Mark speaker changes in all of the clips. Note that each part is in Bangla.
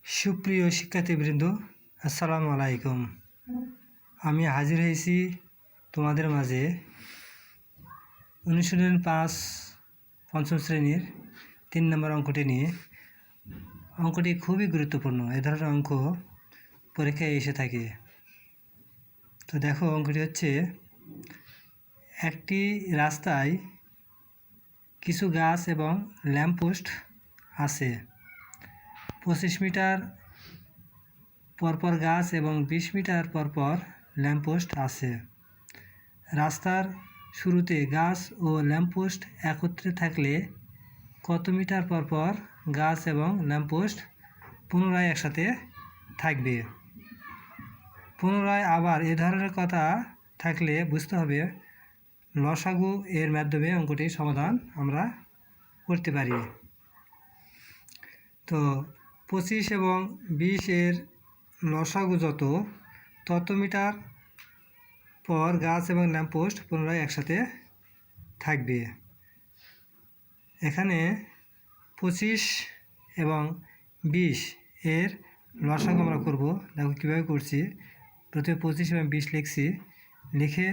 Speaker 1: সুপ্রিয় শিক্ষার্থীবৃন্দ, আসসালামু আলাইকুম। আমি হাজির হয়েছি তোমাদের মাঝে অনুশীলন 5 পঞ্চম শ্রেণীর 3 নম্বর অঙ্কটি নিয়ে। অঙ্কটি খুবই গুরুত্বপূর্ণ, এ ধরনের অঙ্ক পরীক্ষায় এসে থাকে। তো দেখো, অঙ্কটি হচ্ছে, একটি রাস্তায় কিছু গাছ এবং ল্যাম্পপোস্ট আছে। 25 মিটার পরপর গাছ এবং 20 মিটার পরপর ল্যাম্পপোস্ট আছে। রাস্তার শুরুতে গাছ ও ল্যাম্পপোস্ট একত্রে থাকলে কত মিটার পরপর গাছ এবং ল্যাম্পপোস্ট পুনরায় একসাথে থাকবে? পুনরায় আবার এ ধরনের কথা থাকলে বুঝতে হবে লসাগু এর মাধ্যমে অঙ্কটির সমাধান আমরা করতে পারি। তো 25 এবং 20 এর লসাগু তত মিটার পর গাছ এবং ল্যাম্পপোস্ট পুনরায় একসাথে থাকবে। এখানে 25 এবং 20 এর লসাগু আমরা করব। দেখো কীভাবে করছি। প্রথমে 25 এবং 20 লিখছি, লিখে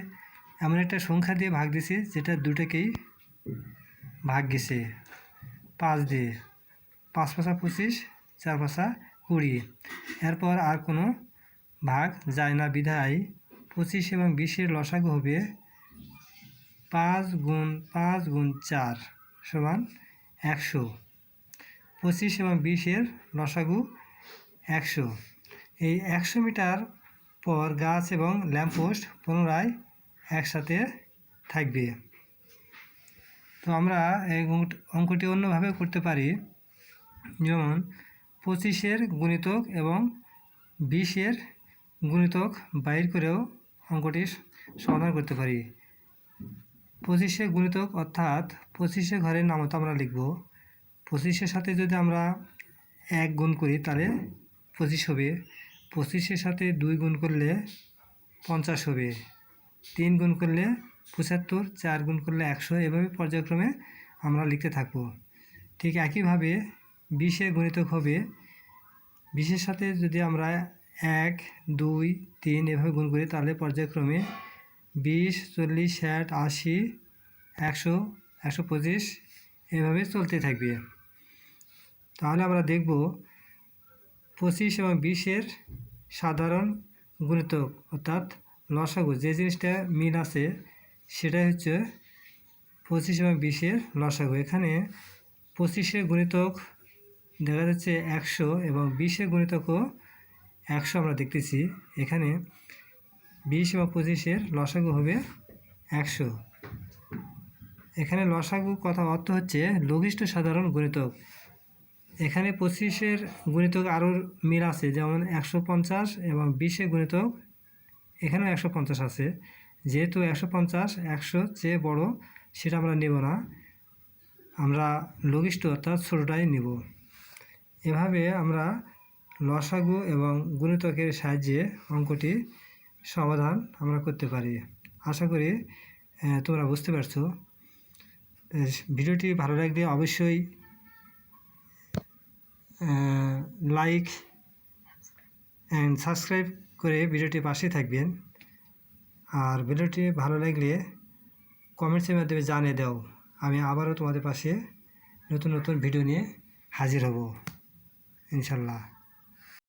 Speaker 1: এমন একটা সংখ্যা দিয়ে ভাগ দিছি যেটা দুটোকেই ভাগ গেছে 5 দিয়ে। 5 পাঁচা 25, 4 পাঁচা 20। এরপর আর কোনো ভাগ যায় না বিধায় 25 এবং 20 এর লসাগু হবে 5 গুণ 5 গুণ 4 সমান 100। 25 এবং 20 এর লসাগু 100। এই 100 মিটার পর গাছ এবং ল্যাম্পপোস্ট পুনরায় একসাথে থাকবে। তো আমরা এই অঙ্কটি অন্যভাবে করতে পারি, যেমন 25-এর গুণিতক এবং 20-এর গুণিতক বাইর করেও অঙ্কটির সমাধান করতে পারি। 25-এর গুণিতক অর্থাৎ 25-এর ঘরের নামতা আমরা লিখব। 25-এর সাথে যদি আমরা 1 গুণ করি তাহলে 25 হবে। 25-এর সাথে 2 গুণ করলে 50 হবে। 3 গুণ করলে 75, 4 গুণ করলে 100। এভাবে পর্যায়ক্রমে আমরা লিখতে থাকব। ঠিক একইভাবে 20-এর গুণিতক হবে, 20-এর সাথে যদি আমরা 1, 2, 3 এভাবে গুণ করি তাহলে পর্যায়ক্রমে 20, 40, 60, 80, 100, 125 এভাবে চলতে থাকবে। তাহলে আমরা দেখব 25 এবং 20-এর সাধারণ গুণিতক অর্থাৎ লসাগু, যে জিনিসটা মিল আছে সেটাই হচ্ছে 25 এবং 20-এর লসাগু। এখানে 25-এর গুণিতক দেখা যাচ্ছে 100 এবং 20-এর গুণিতকও 100 আমরা দেখতেছি। এখানে 20 এবং 25-এর লসাগু হবে 100। এখানে লসাগু কথা অর্থ হচ্ছে লঘিষ্ঠ সাধারণ গুণিতক। এখানে 25-এর গুণিতক আরও মিল আছে, যেমন 150 এবং 20-এর গুণিতক এখানেও 150 আছে। যেহেতু 150 100 চেয়ে বড়, সেটা আমরা নেব না, আমরা লঘিষ্ঠ অর্থাৎ ছোটোটাই নেব। এভাবে আমরা লসাগু এবং গুণিতকের সাহায্যে অঙ্কটি সমাধান আমরা করতে পারি। আশা করি তোমরা বুঝতে পারছো। ভিডিওটি ভালো লাগলে অবশ্যই লাইক অ্যান্ড সাবস্ক্রাইব করে ভিডিওটি পাশে থাকবেন। আর ভিডিওটি ভালো লাগলে কমেন্টসের মাধ্যমে জানিয়ে দাও। আমি আবারও তোমাদের পাশে নতুন নতুন ভিডিও নিয়ে হাজির হব ইনশাল্লাহ।